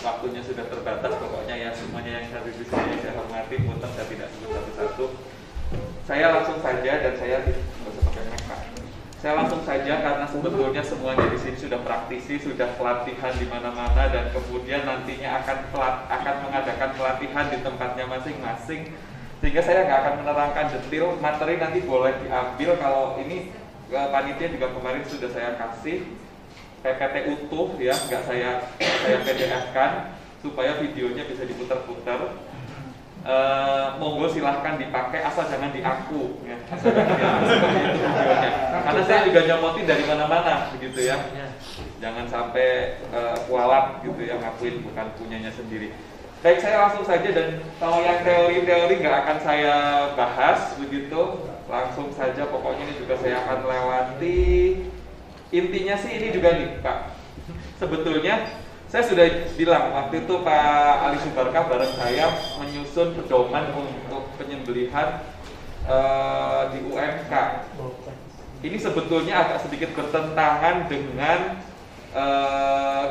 Waktunya sudah terbatas, pokoknya ya semuanya yang hadir di sini saya hormati, muter saya tidak sebut satu-satu. Saya langsung saja dan saya nggak usah pakai make up. Saya langsung saja karena sebetulnya semuanya di sini sudah praktisi, sudah pelatihan di mana-mana dan kemudian nantinya akan mengadakan pelatihan di tempatnya masing-masing. Sehingga saya nggak akan menerangkan detail materi, nanti boleh diambil. Kalau ini panitia juga kemarin sudah saya kasih PPT utuh ya, nggak saya PDF-kan supaya videonya bisa diputar-putar. Monggo silahkan dipakai, asal jangan diaku ya. Asal jangan diaku seperti itu videonya, karena saya juga nyomotin dari mana-mana begitu ya. Jangan sampai kualat gitu ya, ngakuin bukan punyanya sendiri. Baik, saya langsung saja, dan kalau yang teori-teori nggak akan saya bahas begitu, langsung saja. Pokoknya ini juga saya akan lewati. Intinya sih ini juga nih Pak, sebetulnya saya sudah bilang waktu itu Pak Ali Subarkah bareng saya menyusun pedoman untuk penyembelihan di UMK. Ini sebetulnya agak sedikit bertentangan dengan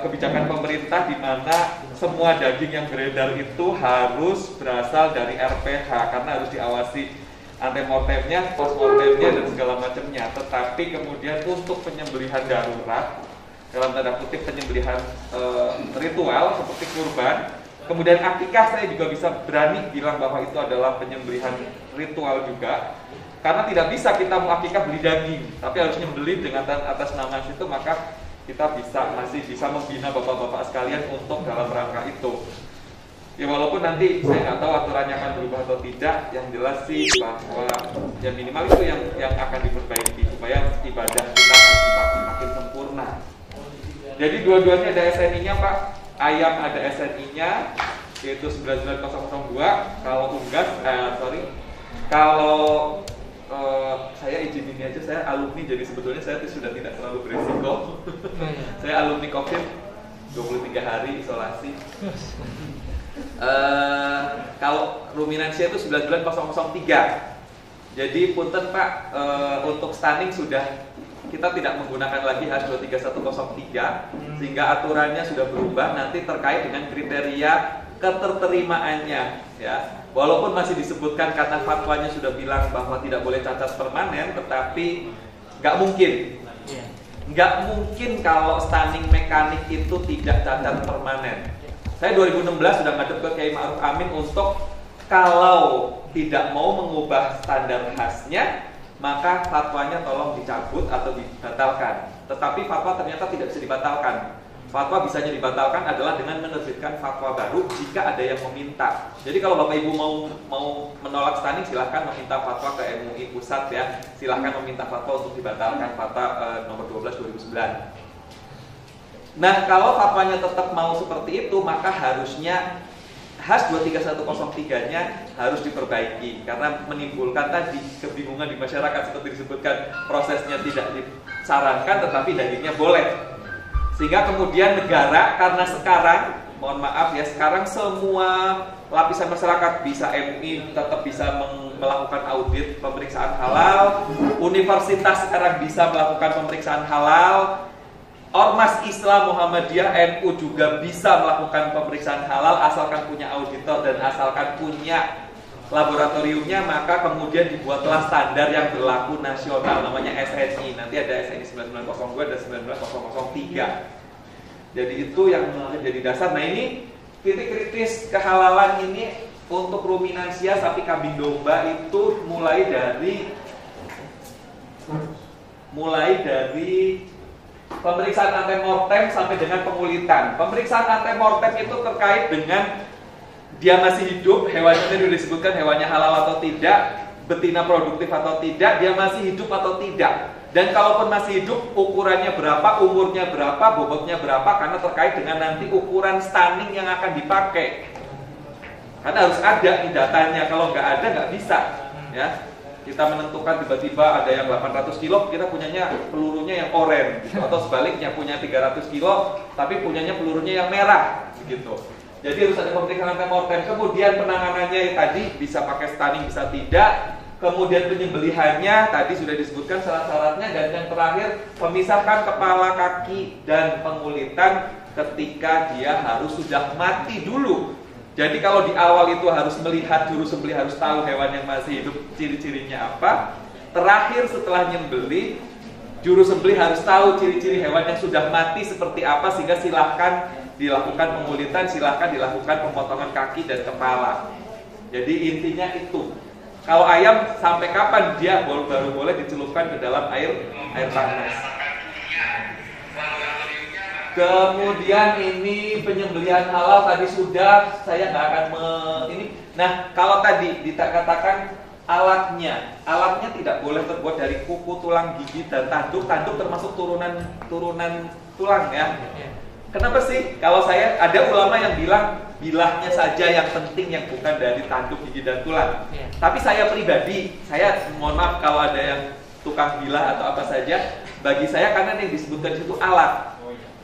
kebijakan pemerintah, di mana semua daging yang beredar itu harus berasal dari RPH karena harus diawasi antemortemnya, postmortemnya dan segala macamnya. Tetapi kemudian untuk penyembelihan darurat, dalam tanda kutip penyembelihan ritual seperti kurban, kemudian akikah, saya juga bisa berani bilang bahwa itu adalah penyembelihan ritual juga, karena tidak bisa kita mau akikah beli daging, tapi harus nyembelih dengan atas nama itu, maka kita masih bisa membina bapak-bapak sekalian untuk dalam rangka itu. Ya walaupun nanti saya nggak tahu aturannya akan berubah atau tidak, yang jelas sih bahwa yang minimal itu yang akan diperbaiki supaya ibadah kita makin sempurna. Jadi dua-duanya ada SNI-nya Pak. Ayam ada SNI-nya yaitu 19002. Kalau unggas, kalau saya izin ini aja, saya alumni, jadi sebetulnya saya sudah tidak terlalu beresiko. Saya alumni COVID, 23 hari isolasi. Kalau ruminansia itu 19003. Jadi punten Pak, untuk stunning sudah kita tidak menggunakan lagi H23103, sehingga aturannya sudah berubah nanti terkait dengan kriteria keterterimaannya ya. Walaupun masih disebutkan karena fatwanya sudah bilang bahwa tidak boleh cacat permanen, tetapi nggak mungkin kalau stunning mekanik itu tidak cacat permanen. Saya 2016 sudah ngadep ke Kiai Ma'ruf Amin untuk kalau tidak mau mengubah standar khasnya, maka fatwanya tolong dicabut atau dibatalkan. Tetapi fatwa ternyata tidak bisa dibatalkan. Fatwa bisanya dibatalkan adalah dengan menerbitkan fatwa baru jika ada yang meminta. Jadi kalau Bapak Ibu mau menolak stunning, silahkan meminta fatwa ke MUI Pusat ya. Silahkan meminta fatwa untuk dibatalkan, fatwa nomor 12 2009. Nah, kalau fatwanya tetap mau seperti itu, maka harusnya H23103-nya harus diperbaiki karena menimbulkan tadi kebingungan di masyarakat seperti disebutkan, prosesnya tidak disarankan tetapi dagingnya boleh. Sehingga kemudian negara, karena sekarang, mohon maaf ya, sekarang semua lapisan masyarakat bisa, MUI tetap bisa melakukan audit pemeriksaan halal, universitas sekarang bisa melakukan pemeriksaan halal, Ormas Islam Muhammadiyah NU juga bisa melakukan pemeriksaan halal asalkan punya auditor dan asalkan punya laboratoriumnya. Maka kemudian dibuatlah standar yang berlaku nasional, namanya SNI. Nanti ada SNI 9902 dan 19003. Jadi itu yang menjadi dasar. Nah, ini titik kritis kehalalan ini untuk ruminansia sapi kambing domba itu mulai dari pemeriksaan antemortem sampai dengan pengulitan. Pemeriksaan antemortem itu terkait dengan dia masih hidup, hewannya tadi disebutkan hewannya halal atau tidak, betina produktif atau tidak, dia masih hidup atau tidak. Dan kalaupun masih hidup, ukurannya berapa, umurnya berapa, bobotnya berapa, karena terkait dengan nanti ukuran stunning yang akan dipakai. Karena harus ada di datanya, kalau nggak ada nggak bisa ya. Kita menentukan tiba-tiba ada yang 800 kilo, kita punyanya pelurunya yang oranye gitu. Atau sebaliknya punya 300 kilo tapi punyanya pelurunya yang merah gitu. Jadi harus ada pemeriksaan antemortem. Kemudian penanganannya tadi bisa pakai stunning bisa tidak. kemudian penyembelihannya tadi sudah disebutkan syarat-syaratnya, dan yang terakhir memisahkan kepala, kaki, dan pengulitan ketika dia harus sudah mati dulu. Jadi kalau di awal itu harus melihat, juru sembelih harus tahu hewan yang masih hidup ciri-cirinya apa. Terakhir setelah nyembelih, juru sembelih harus tahu ciri-ciri hewan yang sudah mati seperti apa, sehingga silahkan dilakukan pengulitan, silahkan dilakukan pemotongan kaki dan kepala. Jadi intinya itu. Kalau ayam sampai kapan dia baru boleh dicelupkan ke dalam air panas. Kemudian ini penyembelihan halal tadi sudah, saya nggak akan ini. Nah, kalau tadi dikatakan alatnya tidak boleh terbuat dari kuku, tulang, gigi, dan tanduk. Tanduk termasuk turunan tulang ya. Kenapa sih? Kalau saya ada ulama yang bilang bilahnya saja yang penting, yang bukan dari tanduk, gigi, dan tulang. Tapi saya pribadi, saya mohon maaf kalau ada yang tukang bilah atau apa saja, bagi saya karena yang disebutkan itu alat.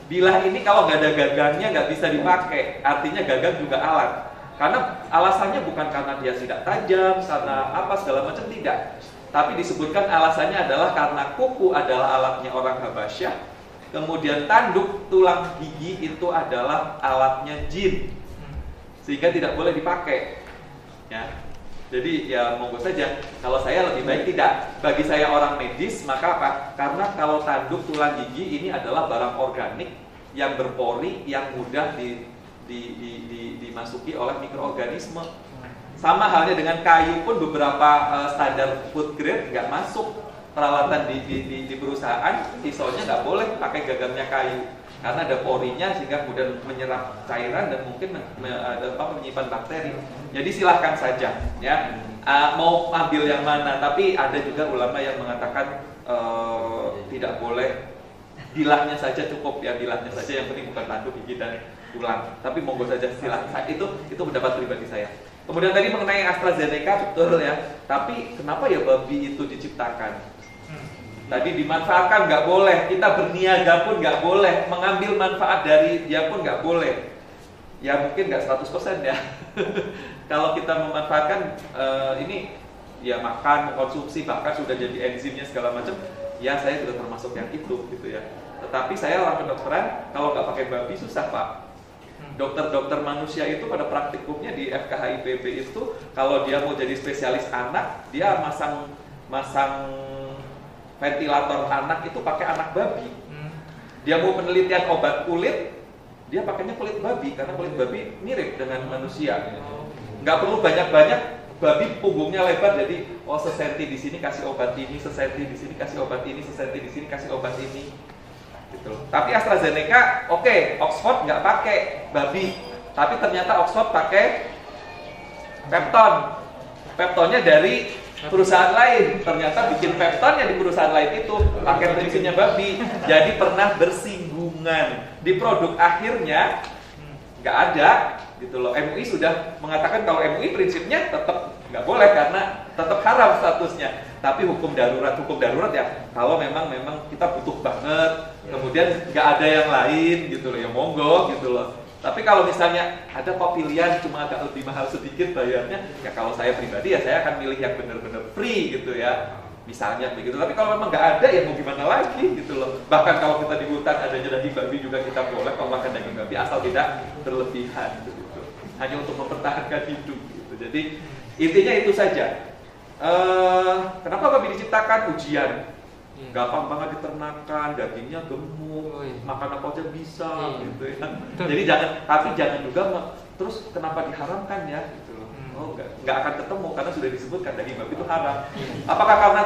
Bilah ini kalau nggak ada gagangnya nggak bisa dipakai, artinya gagang juga alat. Karena alasannya bukan karena dia tidak tajam, karena apa segala macam, tidak. Tapi disebutkan alasannya adalah karena kuku adalah alatnya orang Habasyah, kemudian tanduk, tulang, gigi itu adalah alatnya jin, sehingga tidak boleh dipakai. Ya. Jadi ya monggo saja. Kalau saya lebih baik tidak. Bagi saya orang medis, maka apa? Karena kalau tanduk, tulang, gigi ini adalah barang organik yang berpori, yang mudah dimasuki oleh mikroorganisme. Sama halnya dengan kayu pun beberapa standar food grade nggak masuk peralatan di perusahaan. Pisaunya nggak boleh pakai gagangnya kayu karena ada porinya sehingga kemudian menyerap cairan dan mungkin menyimpan bakteri. Jadi silahkan saja ya, mau ambil yang mana. Tapi ada juga ulama yang mengatakan tidak boleh, bilahnya saja cukup ya, bilahnya saja, yang penting bukan tanduk, gigi, dan tulang. Tapi monggo saja, silahkan. Itu pendapat pribadi saya. Kemudian tadi mengenai AstraZeneca, betul ya. Tapi kenapa ya babi itu diciptakan? Tadi dimanfaatkan nggak boleh, kita berniaga pun nggak boleh, mengambil manfaat dari dia pun nggak boleh. Ya mungkin nggak 100% ya. Kalau kita memanfaatkan ini, ya makan, mengkonsumsi, bahkan sudah jadi enzimnya segala macam, ya saya sudah termasuk yang itu gitu ya. Tetapi saya orang kedokteran, kalau nggak pakai babi susah Pak. Dokter-dokter manusia itu pada praktikumnya di FKHIPB itu, kalau dia mau jadi spesialis anak, dia masang ventilator anak itu pakai anak babi. Dia mau penelitian obat kulit, dia pakainya kulit babi karena kulit babi mirip dengan manusia. Nggak perlu banyak-banyak, babi punggungnya lebar, jadi sesenti di sini kasih obat ini, sesenti di sini kasih obat ini, sesenti di sini kasih obat ini. Gitu. Tapi AstraZeneca, oke, Oxford nggak pakai babi, tapi ternyata Oxford pakai pepton. Peptonnya dari perusahaan lain, ternyata bikin peptonnya di perusahaan lain itu pakai prinsipnya babi, jadi pernah bersinggungan. Di produk akhirnya nggak ada, gitu loh. MUI sudah mengatakan kalau MUI prinsipnya tetap nggak boleh karena tetap haram statusnya. Tapi hukum darurat ya, kalau memang kita butuh banget, kemudian nggak ada yang lain, gitu loh, ya monggo, gitu loh. Tapi kalau misalnya ada kok pilihan cuma agak lebih mahal sedikit bayarnya, ya kalau saya pribadi ya saya akan milih yang benar-benar free gitu ya, misalnya begitu. Tapi kalau memang nggak ada ya mau gimana lagi gitu loh. Bahkan kalau kita di hutan adanya daging babi juga kita boleh kalau makan daging babi asal tidak berlebihan gitu. Hanya untuk mempertahankan hidup gitu. Jadi intinya itu saja. Kenapa babi diciptakan? Ujian. Gampang banget diternakan, dagingnya gemuk, makan apa aja bisa, gitu ya. Jadi jangan juga terus kenapa diharamkan ya, gitu loh. Nggak akan ketemu karena sudah disebutkan daging babi itu haram. Apakah karena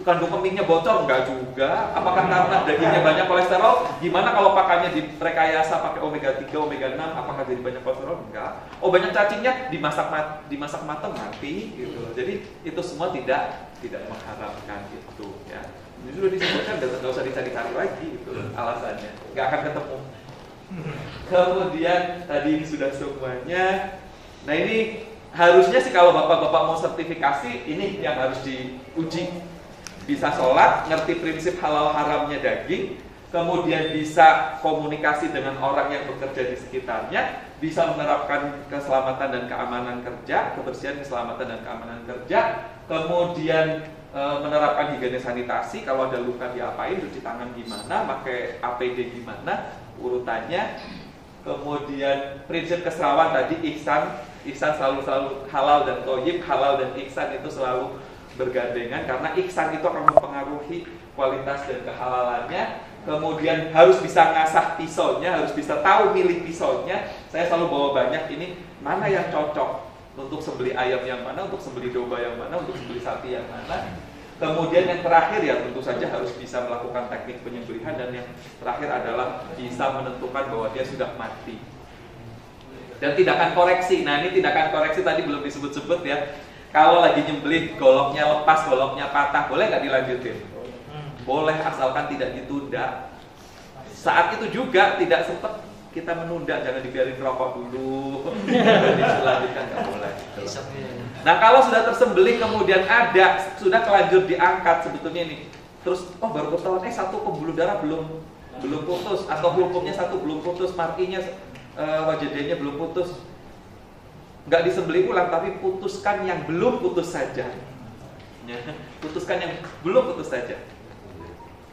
kandung kemihnya bocor? Nggak juga. Apakah karena dagingnya banyak kolesterol? Gimana kalau pakannya direkayasa pakai omega 3, omega 6? Apakah jadi banyak kolesterol? Enggak. Oh banyak cacingnya, dimasak matang mati, gitu loh. Jadi itu semua tidak mengharamkan itu ya. Ini sudah disebutkan dan nggak usah dicari-cari lagi gitu alasannya, nggak akan ketemu. Kemudian tadi ini sudah semuanya. Nah ini harusnya sih kalau bapak-bapak mau sertifikasi ini yang harus diuji, bisa sholat, ngerti prinsip halal haramnya daging, kemudian bisa komunikasi dengan orang yang bekerja di sekitarnya, bisa menerapkan keselamatan dan keamanan kerja, kebersihan, keselamatan dan keamanan kerja, kemudian menerapkan higiene sanitasi, kalau ada luka diapain, cuci tangan gimana, pakai APD gimana, urutannya. Kemudian prinsip keserawan tadi, ihsan selalu halal dan thayyib, halal dan ihsan itu selalu bergandengan, karena ihsan itu akan mempengaruhi kualitas dan kehalalannya. Kemudian harus bisa ngasah pisaunya, harus bisa tahu milih pisaunya. Saya selalu bawa banyak ini, mana yang cocok untuk sembelih ayam yang mana, untuk sembelih domba yang mana, untuk sembelih sapi yang mana. Kemudian yang terakhir ya tentu saja harus bisa melakukan teknik penyembelihan, dan yang terakhir adalah bisa menentukan bahwa dia sudah mati. Dan tindakan koreksi, nah ini tindakan koreksi tadi belum disebut-sebut ya. Kalau lagi nyembelih goloknya lepas, goloknya patah, boleh nggak dilanjutin? Boleh, asalkan tidak ditunda. Saat itu juga tidak sempat kita menunda, jangan dibiarin rokok dulu, dilanjutkan, nggak boleh. Nah kalau sudah tersembelih kemudian ada, sudah kelanjur diangkat sebetulnya ini, terus baru ketahuan satu pembuluh darah belum putus, atau hukumnya satu belum putus, markinya wajadnya belum putus, nggak disembelih ulang, tapi putuskan yang belum putus saja, ya, putuskan yang belum putus saja,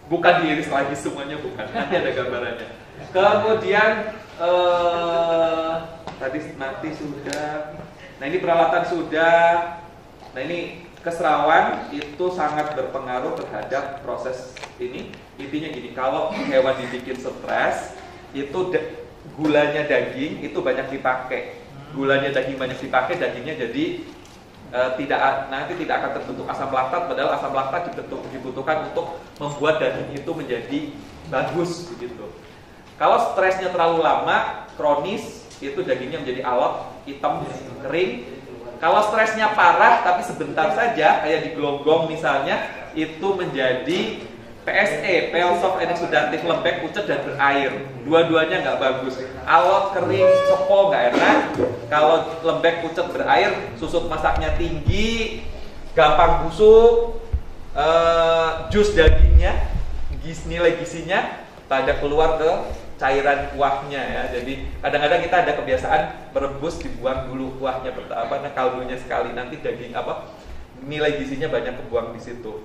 bukan diiris lagi semuanya, bukan, nanti ada gambarannya. Kemudian tadi mati sudah. Nah ini peralatan sudah. Nah ini keserawan itu sangat berpengaruh terhadap proses ini. Intinya gini, kalau hewan dibikin stres, itu gulanya daging itu banyak dipakai. Gulanya daging banyak dipakai, dagingnya jadi nanti tidak akan terbentuk asam laktat, padahal asam laktat dibutuhkan untuk membuat daging itu menjadi bagus begitu. Kalau stresnya terlalu lama, kronis, itu dagingnya menjadi alot, hitam, kering. Kalau stresnya parah tapi sebentar saja, kayak di gelonggong misalnya, itu menjadi PSE, pale soft exudative, lembek, pucat dan berair. Dua-duanya nggak bagus. Alot, kering, sopo nggak enak. Kalau lembek, pucat, berair, susut masaknya tinggi, gampang busuk, jus dagingnya, nilai gizinya pada keluar ke cairan kuahnya ya. Jadi kadang-kadang kita ada kebiasaan merebus, dibuang dulu kuahnya kaldunya sekali, nanti daging nilai gizinya banyak kebuang di situ.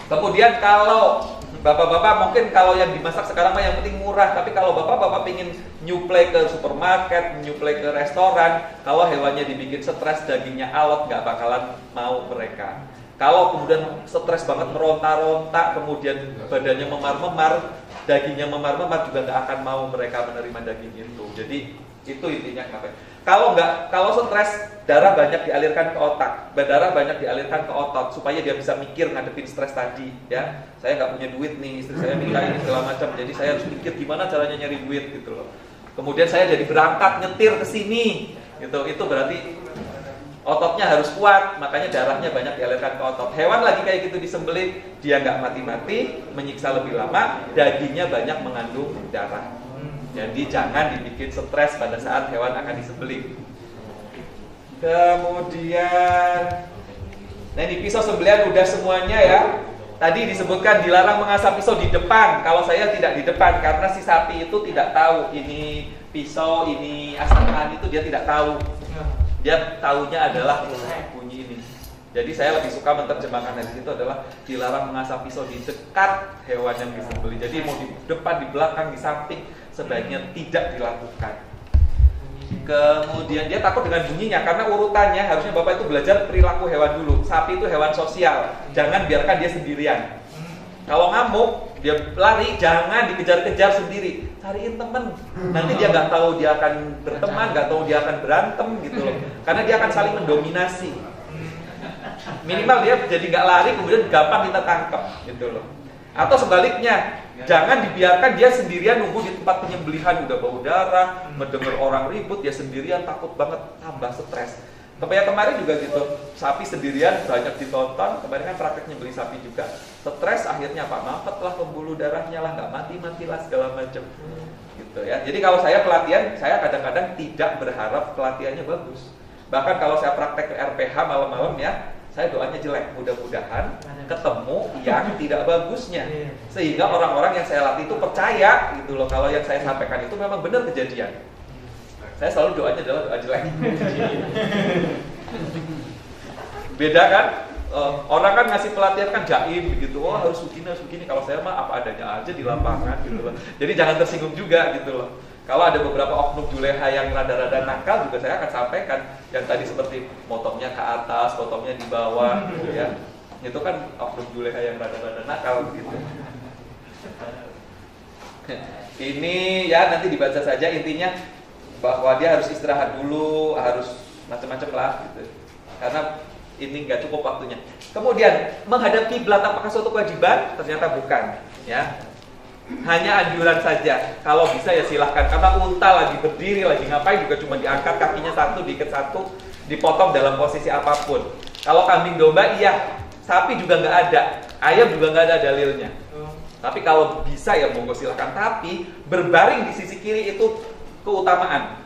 Kemudian kalau bapak-bapak mungkin kalau yang dimasak sekarang mah yang penting murah, tapi kalau bapak-bapak ingin nyuplai ke supermarket, nyuplai ke restoran, kalau hewannya dibikin stres, dagingnya alot, nggak bakalan mau mereka. Kalau kemudian stres banget meronta-ronta, kemudian badannya memar-memar, dagingnya memar-memar, juga nggak akan mau mereka menerima daging itu. Jadi itu intinya kenapa. Kalau stres, darah banyak dialirkan ke otak, darah banyak dialirkan ke otot supaya dia bisa mikir ngadepin stres tadi. Ya, saya nggak punya duit nih, istri saya minta ini segala macam, jadi saya harus mikir gimana caranya nyari duit gitu loh. Kemudian saya jadi berangkat nyetir ke sini, gitu. Itu berarti ototnya harus kuat, makanya darahnya banyak dialirkan ke otot. Hewan lagi kayak gitu disembelih, dia nggak mati-mati, menyiksa lebih lama, dagingnya banyak mengandung darah. Jadi jangan dibikin stres pada saat hewan akan disembelih. Kemudian, nah ini pisau sembelihan udah semuanya ya. Tadi disebutkan dilarang mengasah pisau di depan. Kalau saya tidak di depan karena si sapi itu tidak tahu ini pisau, ini asahan, itu dia tidak tahu. Dia tahunya adalah bunyi ini. Jadi saya lebih suka menerjemahkan dari situ adalah dilarang mengasah pisau di dekat hewan yang disembelih. Jadi mau di depan, di belakang, di samping, sebaiknya tidak dilakukan. Kemudian dia takut dengan bunyinya karena urutannya harusnya Bapak itu belajar perilaku hewan dulu. Sapi itu hewan sosial, jangan biarkan dia sendirian. Kalau ngamuk, dia lari, jangan dikejar-kejar sendiri, cariin temen. Nanti dia nggak tahu dia akan berteman, nggak tahu dia akan berantem gitu loh. Karena dia akan saling mendominasi. Minimal dia jadi nggak lari, kemudian gampang kita tangkap gitu loh. Atau sebaliknya, jangan dibiarkan dia sendirian nunggu di tempat penyembelihan, udah bau darah, mendengar orang ribut, dia sendirian takut banget, tambah stres. Kemarin juga gitu, sapi sendirian banyak ditonton, kemarin kan praktek nyembelih sapi juga, stres akhirnya mampet lah pembuluh darahnya lah, nggak mati lah segala macam, gitu ya. Jadi kalau saya pelatihan, saya kadang-kadang tidak berharap pelatihannya bagus. Bahkan kalau saya praktek ke RPH malam-malam ya, saya doanya jelek, mudah-mudahan ketemu yang tidak bagusnya, sehingga orang-orang yang saya latih itu percaya gitu loh, kalau yang saya sampaikan itu memang benar kejadian. Saya selalu doanya adalah doa jelek. Beda kan? Orang kan ngasih pelatihan kan jaim begitu, oh harus begini. Kalau saya mah apa adanya aja di lapangan gitu loh. Jadi jangan tersinggung juga gitu loh. Kalau ada beberapa oknum juleha yang rada-rada nakal juga saya akan sampaikan. Yang tadi seperti motongnya ke atas, potongnya di bawah gitu ya. Itu kan oknum juleha yang rada-rada nakal gitu. Ini ya nanti dibaca saja, intinya bahwa dia harus istirahat dulu, harus macam-macam lah gitu. Karena ini nggak cukup waktunya. Kemudian menghadap kiblat apakah suatu kewajiban? Ternyata bukan, ya. Hanya anjuran saja. Kalau bisa ya silahkan. Karena unta lagi berdiri, lagi ngapain juga cuma diangkat kakinya satu, diikat satu, dipotong dalam posisi apapun. Kalau kambing domba iya, sapi juga nggak ada, ayam juga nggak ada dalilnya. Tapi kalau bisa ya monggo silahkan. Tapi berbaring di sisi kiri itu keutamaan.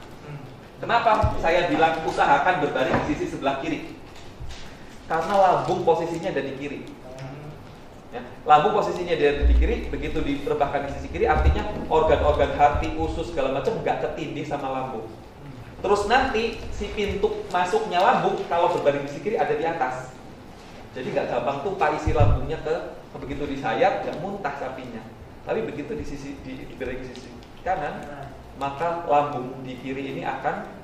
Kenapa saya bilang usahakan berbaring di sisi sebelah kiri? Karena lambung posisinya ada di kiri. Ya, lambung posisinya ada di kiri, begitu direbahkan di sisi kiri, artinya organ-organ hati, usus segala macam nggak ketindih sama lambung. Terus nanti si pintu masuknya lambung kalau berbaring di sisi kiri ada di atas. Jadi nggak gampang tumpah isi lambungnya begitu disayat nggak muntah sapinya. Tapi begitu di sisi kanan, maka lambung di kiri ini akan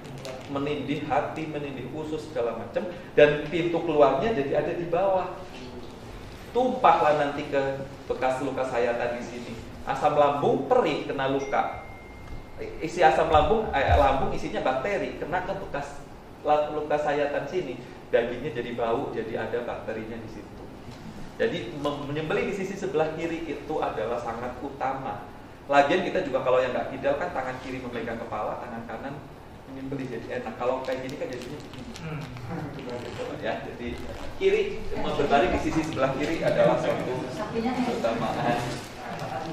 menindih hati, menindih usus segala macam, dan pintu keluarnya jadi ada di bawah. Tumpahlah nanti ke bekas luka sayatan di sini. Asam lambung perih kena luka. Isi asam lambung isinya bakteri, kena ke bekas luka sayatan sini. Dagingnya jadi bau, jadi ada bakterinya di situ. Jadi menyembelih di sisi sebelah kiri itu adalah sangat utama. Lagian kita juga kalau yang nggak kidal kan tangan kiri memegang kepala, tangan kanan menyembelih jadi enak. Kalau kayak gini kan jadinya ya, jadi kiri berbaring di sisi sebelah kiri adalah suatu keutamaan.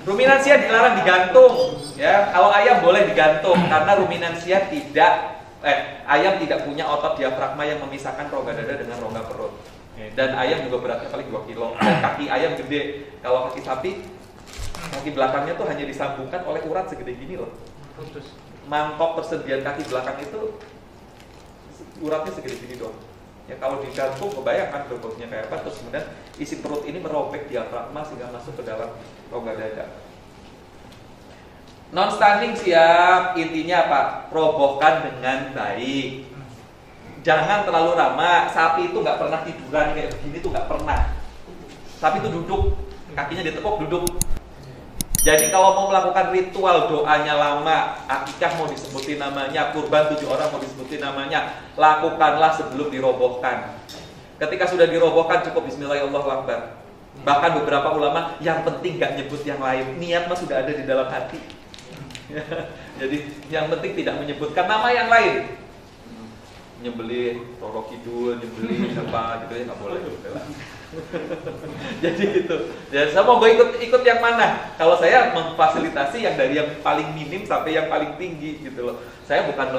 Ruminansia dilarang digantung, ya. Kalau ayam boleh digantung karena ruminansia ayam tidak punya otot diafragma yang memisahkan rongga dada dengan rongga perut. Dan ayam juga beratnya paling 2 kilo. Dan kaki ayam gede. Kalau kaki sapi, kaki belakangnya tuh hanya disambungkan oleh urat segede gini loh. Mangkok persediaan kaki belakang itu uratnya segede gini doang. Ya kalau digantung kebayangkan bobotnya kayak apa. Terus kemudian isi perut ini merobek diafragma sehingga masuk ke dalam rongga dada. Non stunting siap, intinya apa? Robohkan dengan baik. Jangan terlalu lama. Sapi itu nggak pernah tiduran kayak begini tuh nggak pernah. Sapi itu duduk, kakinya ditekuk duduk. Jadi kalau mau melakukan ritual doanya lama, akikah mau disebutin namanya, kurban 7 orang mau disebutin namanya, lakukanlah sebelum dirobohkan. Ketika sudah dirobohkan cukup Bismillahirrahmanirrahim. Bahkan beberapa ulama yang penting nggak nyebut yang lain, niat mah sudah ada di dalam hati. Jadi yang penting tidak menyebutkan nama yang lain. Nyembelih Roro Kidul, nyembelih apa gitu ya nggak boleh gitu lah. Jadi gitu. Ya saya mau ikut yang mana? Kalau saya memfasilitasi yang dari yang paling minim sampai yang paling tinggi gitu loh. Saya bukan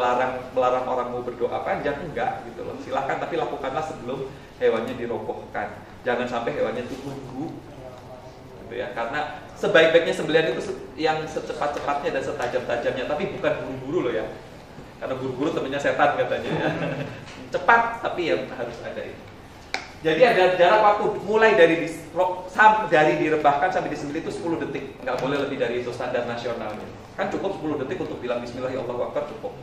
melarang orang mau berdoa panjang, enggak gitu loh. Silakan tapi lakukanlah sebelum hewannya dirobohkan. Jangan sampai hewannya itu tunggu. Gitu ya. Karena sebaik-baiknya sembelihan itu yang secepat-cepatnya dan setajam-tajamnya, tapi bukan buru-buru loh ya. Karena buru-buru temennya setan katanya ya. Cepat tapi ya harus ada itu. Jadi ada jarak waktu mulai dari direbahkan sampai disembelih itu 10 detik. Nggak boleh lebih dari itu standar nasionalnya. Kan cukup 10 detik untuk bilang Bismillahirrahmanirrahim cukup.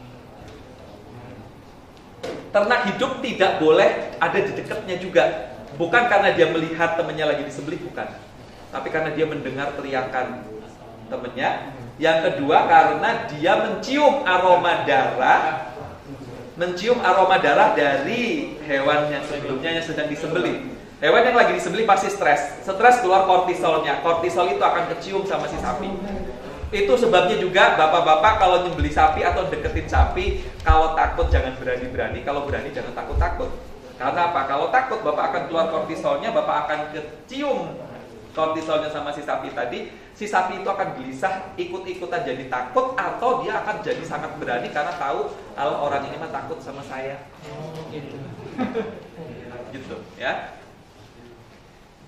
Ternak hidup tidak boleh ada di dekatnya juga. Bukan karena dia melihat temannya lagi disembelih, bukan. Tapi karena dia mendengar teriakan temannya. Yang kedua karena dia mencium aroma darah dari hewan yang sebelumnya yang sedang disembelih. Hewan yang lagi disembelih pasti stres. Stres keluar kortisolnya. Kortisol itu akan kecium sama si sapi. Itu sebabnya juga bapak-bapak kalau nyembelih sapi atau deketin sapi, kalau takut jangan berani-berani, kalau berani jangan takut-takut. Karena apa? Kalau takut bapak akan keluar kortisolnya, bapak akan kecium kortisolnya sama si sapi tadi, si sapi itu akan gelisah, ikut-ikutan jadi takut, atau dia akan jadi sangat berani karena tahu kalau orang ini mah takut sama saya. Gitu ya.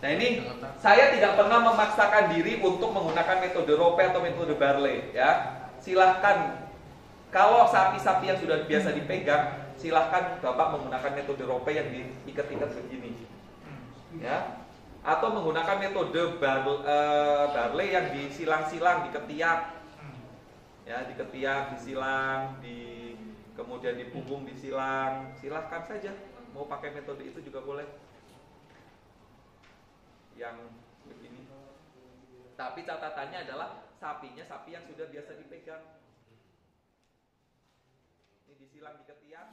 Nah ini saya tidak pernah memaksakan diri untuk menggunakan metode Rope atau metode Barley ya. Silahkan Kalau sapi-sapi yang sudah biasa dipegang, silahkan Bapak menggunakan metode rope yang diikat-ikat begini, ya, atau menggunakan metode barley yang disilang-silang di ketiak, ya, di ketiak disilang, kemudian di punggung disilang. Silahkan saja, mau pakai metode itu juga boleh. Yang begini. Tapi catatannya adalah sapinya sapi yang sudah biasa dipegang. Ini disilang di ketiak.